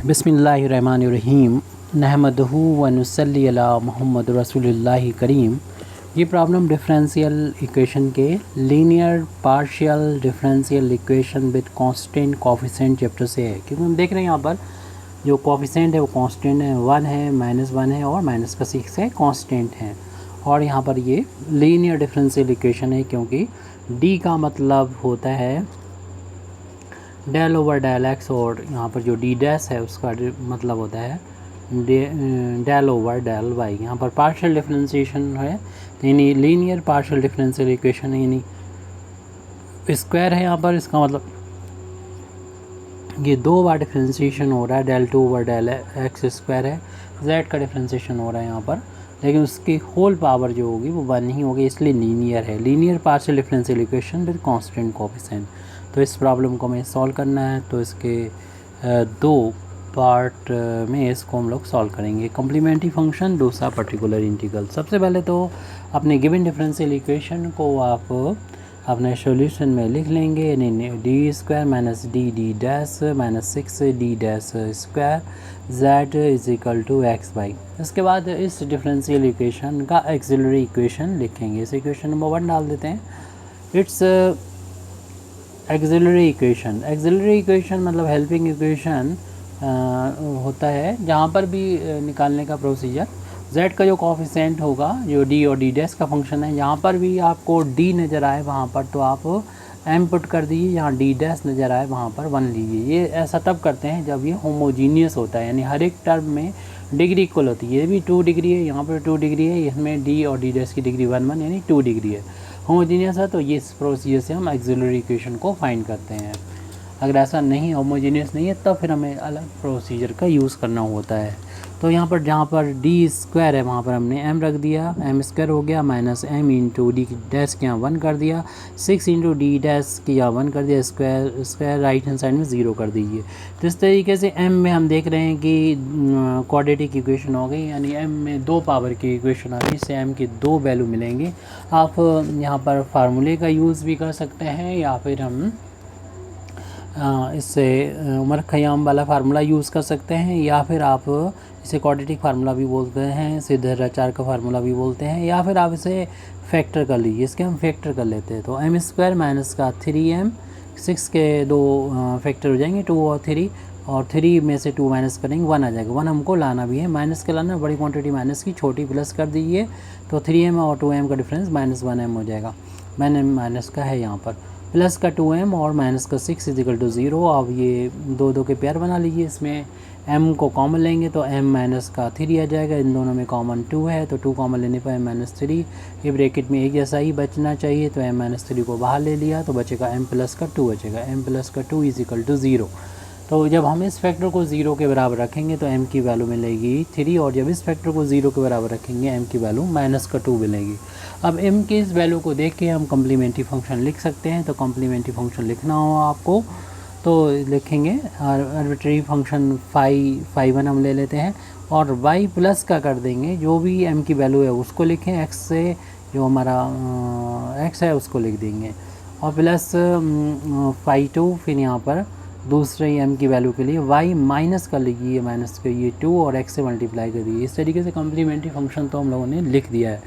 बिस्मिल्लाहिर्रहमानिर्रहीम नहमदहू व नुसल्ली अला मुहम्मद रसूलुल्लाहि करीम। ये प्रॉब्लम डिफरेंशियल इक्वेशन के linear partial differential equation with constant coefficient chapter से है, क्योंकि हम देख रहे हैं यहाँ पर जो कोफिशिएंट है वो कांस्टेंट है, 1 है, -1 है और -6 है, कांस्टेंट है। और यहाँ पर ये लीनियर डिफरेंशियल इक्वेशन है क्योंकि डी का मतलब होता है डेल ओवर डेल एक्स और यहाँ पर जो डी डैश है उसका मतलब होता है डेल ओवर डेल वाई। यहाँ पर पार्शियल डिफरेंशिएशन है यानी लीनियर पार्शियल डिफरेंशियल इक्वेशन है, यानी स्क्वायर है यहाँ पर, इसका मतलब ये 2 बार डिफरेंशिएशन हो रहा है, del 2 over del X square है, जेड का डिफरेंशिएशन हो रहा है यहाँ पर, लेकिन उसकी होल पावर जो होगी वो 1 ही होगी, इसलिए लीनियर है। Linear partial differential equation with constant coefficient. तो इस प्रॉब्लम को हमें सॉल्व करना है, तो इसके 2 पार्ट में इसको हम लोग सॉल्व करेंगे। कम्प्लीमेंट्री फंक्शन, दूसरा पर्टिकुलर इंटीग्रल। सबसे पहले तो अपने गिवन डिफरेंशियल इक्वेशन को आप अपने सॉल्यूशन में लिख लेंगे, यानी D square minus D D dash minus 6 D dash square z is equal to X Y. इसके बाद इस डिफरेंशियल इक्वेशन का एक्सिलरी इक्वेशन लिखेंगे। इस इक्वेशन नंबर 1 डाल देते हैं। It's auxiliary equation. Auxiliary equation मतलब हेल्पिंग इक्वेशन होता है जहाँ पर भी निकालने का प्रोसीजर z का जो कोफिशिएंट होगा, जो d और d डैश का फंक्शन है, यहाँ पर भी आपको d नज़र आए वहाँ पर तो आप m पुट कर दीजिए, यहाँ d डैश नज़र आए वहाँ पर 1 लीजिए। ये ऐसा तब करते हैं जब ये होमोजीनियस होता है, यानी हर एक टर्म में डिग्री इक्वल होती है। ये भी 2 डिग्री है, यहाँ पर 2 डिग्री है, इसमें d और d डैश की डिग्री 1 1 यानी 2 डिग्री है। होमोजीनियस है तो ये इस प्रोसीजर से हम एक्सिलरी इक्वेशन को फाइंड करते हैं। अगर ऐसा नहीं होमोजीनियस नहीं है तब फिर हमें अलग प्रोसीजर का यूज़ करना होता है। तो यहाँ पर जहाँ पर डी स्क्वायर है वहाँ पर हमने m रख दिया, m स्क्वायर हो गया, minus m into D dash के यहाँ 1 कर दिया, 6 इंटू डी डैश के यहाँ 1 कर दिया, स्क्वायर राइट हैंड साइड में 0 कर दीजिए। तो इस तरीके से m में हम देख रहे हैं कि क्वाड्रेटिक इक्वेशन हो गई, यानी m में 2 पावर की इक्वेशन आ गई, इससे m की 2 वैल्यू मिलेंगे। आप यहाँ पर फार्मूले का यूज़ भी कर सकते हैं या फिर हम इससे उमर खयाम वाला फार्मूला यूज़ कर सकते हैं, या फिर आप इसे क्वाड्रेटिक फार्मूला भी बोलते हैं, सिद्धाचार का फार्मूला भी बोलते हैं, या फिर आप इसे फैक्टर कर लीजिए। इसके हम फैक्टर कर लेते हैं तो m स्क्वायर माइनस का 3m, 6 के 2 फैक्टर हो जाएंगे 2 और 3, और 3 में से 2 माइनस करेंगे 1 आ जाएगा। 1 हमको लाना भी है, माइनस के लाना, बड़ी क्वांटिटी माइनस की, छोटी प्लस कर दीजिए तो 3m और 2m का डिफरेंस -1m हो जाएगा। मैंने माइनस का है यहाँ पर, प्लस का 2m और माइनस का 6 इज इक्वल टू 0। अब ये 2 के पेयर बना लीजिए, इसमें m को कॉमन लेंगे तो m माइनस का 3 आ जाएगा, इन दोनों में कॉमन 2 है तो 2 कॉमन लेने पर m-3, ये ब्रैकेट में एक जैसा ही बचना चाहिए तो m-3 को बाहर ले लिया तो बचेगा m प्लस का 2 बचेगा, m प्लस का 2 इज इक्वल टू 0। तो जब हम इस फैक्टर को 0 के बराबर रखेंगे तो m की वैल्यू मिलेगी 3, और जब इस फैक्टर को 0 के बराबर रखेंगे m की वैल्यू माइनस का 2 मिलेगी। अब m की इस वैल्यू को देख के हम कम्प्लीमेंट्री फंक्शन लिख सकते हैं। तो कम्प्लीमेंट्री फंक्शन लिखना हो आपको तो लिखेंगे आर्बिट्रेरी फंक्शन फाई 1 हम ले लेते हैं, और y प्लस का कर देंगे, जो भी m की वैल्यू है उसको लिखें, x से जो हमारा x है उसको लिख देंगे, और प्लस फाई 2, फिर यहाँ पर दूसरे m की वैल्यू के लिए y माइनस कर लीजिए, माइनस के ये 2 और x से मल्टीप्लाई कर दीजिए। इस तरीके से कम्प्लीमेंट्री फंक्शन तो हम लोगों ने लिख दिया है।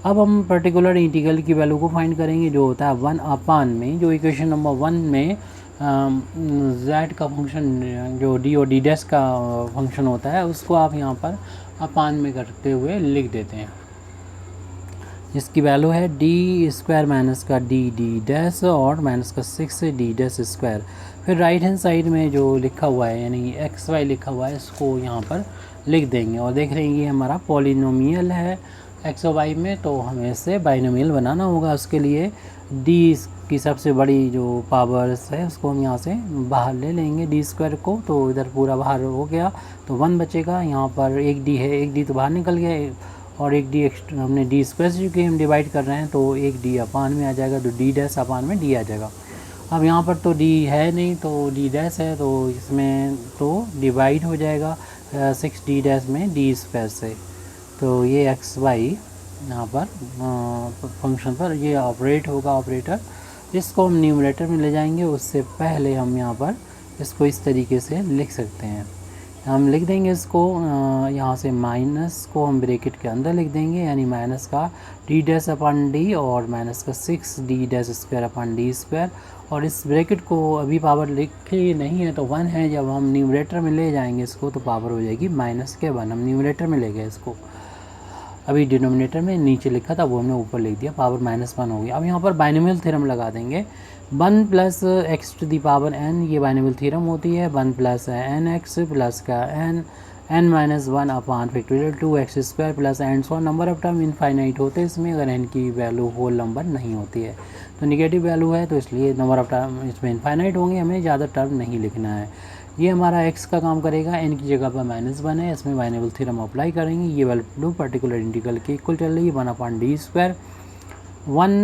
अब हम पर्टिकुलर इंटीग्रल की वैल्यू को फाइंड करेंगे, जो होता है 1 अपान में, जो इक्वेशन नंबर 1 में z का फंक्शन जो d और d डैश का फंक्शन होता है उसको आप यहाँ पर अपान में करते हुए लिख देते हैं, जिसकी वैल्यू है डी स्क्वायर माइनस का डी डी डैश और माइनस का 6 डी डैश स्क्वायर। फिर राइट हैंड साइड में जो लिखा हुआ है यानी एक्स वाई लिखा हुआ है इसको यहाँ पर लिख देंगे, और देख रहे हैं ये हमारा पॉलिनोमियल है एक्स और वाई में, तो हमें इससे बाइनोमियल बनाना होगा। उसके लिए डी की सबसे बड़ी जो पावर्स है उसको हम यहाँ से बाहर ले लेंगे, डी स्क्वायर को, तो इधर पूरा बाहर हो गया तो 1 बचेगा। यहाँ पर एक डी है, एक डी तो बाहर निकल गया, और एक डी एक्स्ट्रा हमने डी स्क्वायर क्योंकि हम डिवाइड कर रहे हैं तो एक डी अपान में आ जाएगा, तो डी डैश अपान में डी आ जाएगा। अब यहाँ पर तो डी है नहीं तो डी डैश है, तो इसमें तो डिवाइड हो जाएगा 6 डी डैश में डी स्क्वायर से। तो ये एक्स वाई यहाँ पर फंक्शन पर ये ऑपरेट होगा ऑपरेटर, इसको हम न्यूमरेटर में ले जाएंगे। उससे पहले हम यहाँ पर इसको इस तरीके से लिख सकते हैं हम लिख देंगे इसको यहाँ से माइनस को हम ब्रैकेट के अंदर लिख देंगे, यानी माइनस का डी डैश अपन डी और माइनस का 6 D dash square upon D square. और इस ब्रैकेट को अभी पावर लिखी नहीं है तो 1 है, जब हम न्यूमरेटर में ले जाएंगे इसको तो पावर हो जाएगी -1। हम न्यूमरेटर में ले गए इसको, अभी डिनोमिनेटर में नीचे लिखा था वो हमने ऊपर लिख दिया, पावर -1 हो गया। अब यहाँ पर बाइनोमियल थ्योरम लगा देंगे, 1 + x⁴n, ये बाइनोमियल थ्योरम होती है। 1 + nx प्लस का n - 1 upon factorial 2x² plus and so number of term infinite होते हैं इसमें, अगर n की वैल्यू होल नंबर नहीं होती है तो निगेटिव वैल्यू है, तो इसलिए नंबर ऑफ टर्म इसमें इनफाइनाइट होंगे, हमें ज़्यादा टर्म नहीं लिखना है। ये हमारा x का काम करेगा, n की जगह पर -1 है, इसमें बाइनोमियल थ्योरम अप्लाई करेंगे। ये वैल्यू पर्टिकुलर इंटीग्रल के इक्वल चल रही है 1/d², 1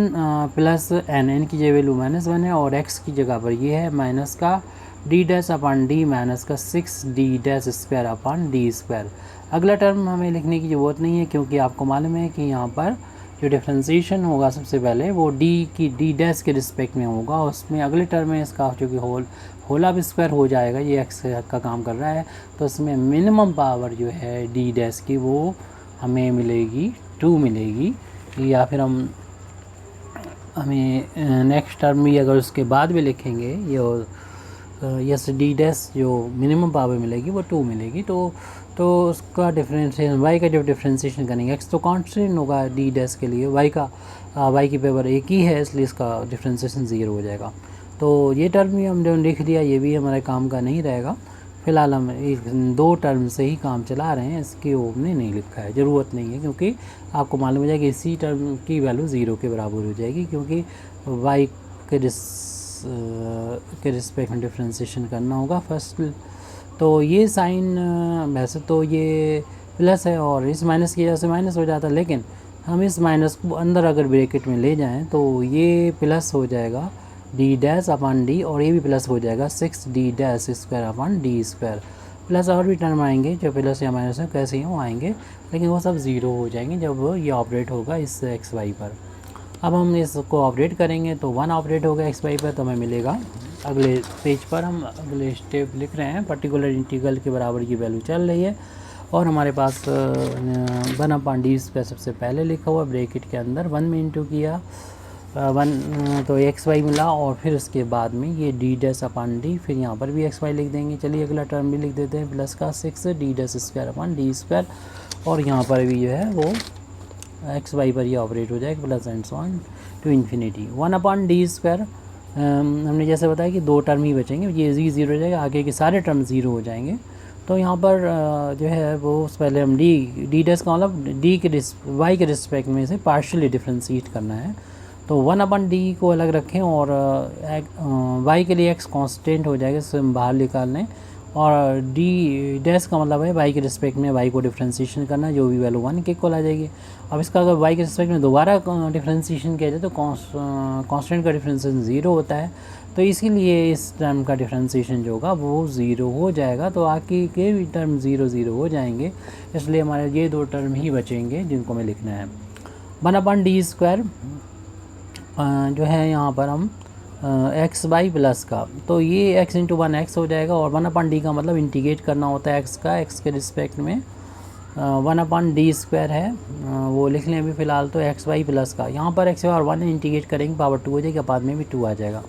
+ n की जगह वैल्यू -1 है और x की जगह पर ये है माइनस का d डैश अपन d माइनस का 6 d dash square upon d²। अगला टर्म हमें लिखने की ज़रूरत नहीं है क्योंकि आपको मालूम है कि यहाँ पर जो डिफ्रेंसिएशन होगा सबसे पहले वो d डैश के रिस्पेक्ट में होगा, उसमें अगले टर्म में इसका चूँकि होल ऑफ स्क्वायर हो जाएगा, ये x का काम कर रहा है, तो इसमें मिनिमम पावर जो है d डैश की वो हमें मिलेगी 2 मिलेगी। या फिर हमें नेक्स्ट टर्म भी अगर उसके बाद भी लिखेंगे ये यस डी डैश जो मिनिमम पावर मिलेगी वो 2 मिलेगी। तो उसका डिफरेंशिएशन y का जब डिफरेंशिएशन करेंगे, x तो कांस्टेंट होगा डी डैश के लिए, y की पावर 1 ही है, इसलिए इसका डिफरेंशिएशन 0 हो जाएगा। तो ये टर्म भी हम जो लिख दिया ये भी हमारे काम का नहीं रहेगा। फ़िलहाल हम 2 टर्म से ही काम चला रहे हैं, इसके हमने नहीं लिखा है, ज़रूरत नहीं है, क्योंकि आपको मालूम हो जाएगा इसी टर्म की वैल्यू 0 के बराबर हो जाएगी, क्योंकि y के रिस्पेक्ट में डिफ्रेंशिएशन करना होगा फर्स्ट। तो ये साइन वैसे तो ये प्लस है और इस माइनस की वजह से माइनस हो जाता है, लेकिन हम इस माइनस को अंदर अगर ब्रैकेट में ले जाएं तो ये प्लस हो जाएगा d डैश अपन d और ये भी प्लस हो जाएगा 6 d dash square upon d²। Plus और भी टर्म आएंगे जो प्लस या माइनस है कैसे ही वो आएंगे, लेकिन वो सब 0 हो जाएंगे जब ये ऑपरेट होगा इस xy पर। अब हम इसको ऑपरेट करेंगे तो 1 ऑपरेट होगा xy पर, तो हमें मिलेगा अगले पेज पर हम अगले स्टेप लिख रहे हैं, पर्टिकुलर इंटीग्रल के बराबर की वैल्यू चल रही है और हमारे पास 1/d² सबसे पहले लिखा हुआ ब्रैकेट के अंदर 1 में इंटू किया 1 तो xy मिला और फिर उसके बाद में ये d डैश अपन d, फिर यहाँ पर भी xy लिख देंगे। चलिए अगला टर्म भी लिख देते हैं, प्लस का 6 d dash square upon d² और यहाँ पर भी जो है वो xy पर ये ऑपरेट हो जाएगा plus and so on to infinity 1/d²। हमने जैसे बताया कि 2 टर्म ही बचेंगे, ये 0 हो जाएगा, आगे के सारे टर्म 0 हो जाएंगे। तो यहाँ पर जो है वो पहले हम d डैश का मतलब y के रिस्पेक्ट में से पार्शियली डिफ्रेंशिएट करना है, तो 1/d को अलग रखें और y के लिए x कांस्टेंट हो जाएगा, इससे हम बाहर निकाल लें, और d डैश का मतलब है y के रिस्पेक्ट में y को डिफ्रेंशिएशन करना, जो भी वैल्यू 1 के इक्वल आ जाएगी। अब इसका अगर y के रिस्पेक्ट में दोबारा डिफ्रेंशिएशन किया जाए तो कांस्टेंट का डिफ्रेंशिएशन 0 होता है, तो इसीलिए इस टर्म का डिफ्रेंशिएशन जो होगा वो 0 हो जाएगा। तो आगे के भी टर्म 0 हो जाएंगे, इसलिए हमारे ये 2 टर्म ही बचेंगे जिनको हमें लिखना है। 1/d² जो है यहाँ पर हम x/+ प्लस का, तो ये x × 1x हो जाएगा और 1/d का मतलब इंटीग्रेट करना होता है x का, x के रिस्पेक्ट में 1/d² है, वो लिख लें अभी फ़िलहाल। तो xy प्लस का यहाँ पर x और 1 इंटीग्रेट करेंगे पावर 2 हो जाएगी, बाद में भी 2 आ जाएगा।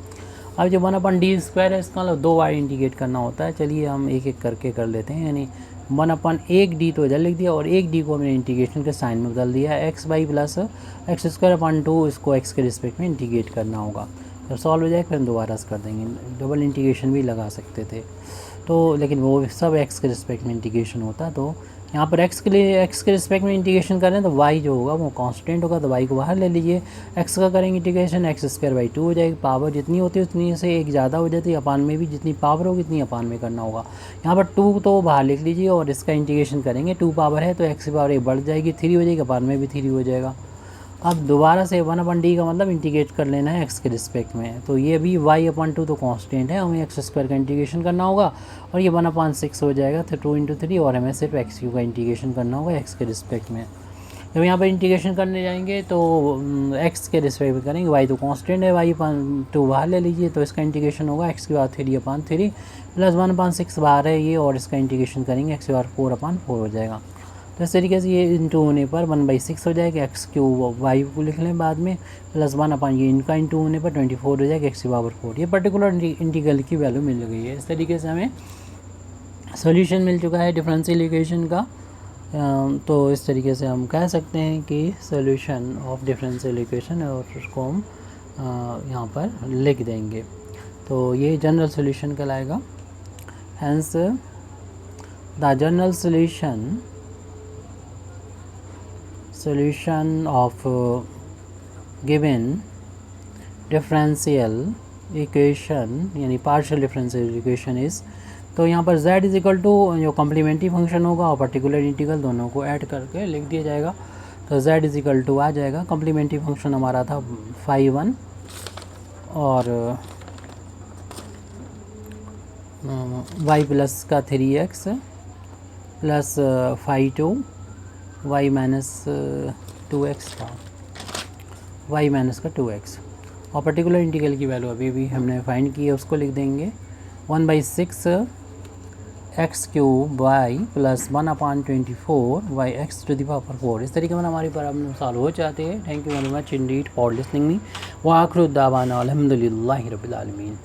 अब जो 1/d² है इसका मतलब 2 बार इंटीग्रेट करना होता है। चलिए हम एक एक करके कर लेते हैं, यानी 1/1d तो इधर लिख दिया और 1d को हमने इंटीग्रेशन के साइन में बदल दिया, xy प्लस x²/2 इसको x के रिस्पेक्ट में इंटीग्रेट करना होगा। जब सॉल्व हो जाए फिर हम दोबारा से कर देंगे, डबल इंटीग्रेशन भी लगा सकते थे तो, लेकिन वो सब x के रिस्पेक्ट में इंटीग्रेशन होता है। तो यहाँ पर x के रिस्पेक्ट में इंटीग्रेशन करें तो y जो होगा वो कांस्टेंट होगा, तो y को बाहर ले लीजिए, x का करेंगे इंटीग्रेशन x² 2 हो जाएगी, पावर जितनी होती है उतनी से 1 ज़्यादा हो जाती है, अपान में भी जितनी पावर होगी उतनी अपान में करना होगा। यहाँ पर 2 तो बाहर लिख लीजिए और इसका इंटीग्रेशन करेंगे, 2 पावर है तो x की पावर 1 बढ़ जाएगी, 3 हो जाएगी, अपान में भी 3 हो जाएगा। अब दोबारा से 1/d का मतलब इंटीग्रेट कर लेना है x के रिस्पेक्ट में, तो ये भी y/2 तो कांस्टेंट है, हमें x² का इंटीग्रेशन करना होगा और ये 1/6 हो जाएगा, तो 2 × 3 और हमें सिर्फ x³ का इंटीग्रेशन करना होगा x के रिस्पेक्ट में। जब यहाँ पर इंटीग्रेशन करने जाएंगे तो x के रिस्पेक्ट में करेंगे, y तो कांस्टेंट है, y/2 बाहर ले लीजिए, तो इसका इंटीग्रेशन होगा x की पावर 3/3 प्लस 1/6 बाहर है ये, और इसका इंटीग्रेशन करेंगे x की पावर 4/4 हो जाएगा। तो इस तरीके से ये इंटू होने पर 1/6 हो जाएगा, x क्यूब y को लिख लें बाद में, प्लस 1/, ये इनका इंटू होने पर 24 हो जाएगा x की पावर 4। ये पर्टिकुलर इंटीग्रल की वैल्यू मिल गई है। इस तरीके से हमें सॉल्यूशन मिल चुका है डिफरेंशियल इक्वेशन का। तो इस तरीके से हम कह सकते हैं कि सॉल्यूशन ऑफ डिफरेंशियल इक्वेशन, और उसको हम यहाँ पर लिख देंगे। तो ये जनरल सॉल्यूशन कहलाएगा। Hence the general solution of given differential equation यानी पार्शियल डिफरेंशियल इक्वेशन इज़, तो यहाँ पर z इज इक्वल टू जो कम्प्लीमेंट्री फंक्शन होगा और पर्टिकुलर इंटीग्रल दोनों को ऐड करके लिख दिया जाएगा। तो z इज इक्वल टू आ जाएगा, कम्प्लीमेंट्री फंक्शन हमारा था phi1 और y प्लस का 3x plus phi2 y minus 2x था, y माइनस का 2x, और पर्टिकुलर इंटीग्रल की वैल्यू अभी भी हमने फाइंड की है, उसको लिख देंगे 1/6 x cube y plus 1/24 y x to the power 4। इस तरीके में हमारी प्रॉब्लम सॉल्व हो जाती है। Thank you very much Indeed for listening me. व आखिर दावाना अल्हम्दुलिल्लाहि रब्बिल आलमीन।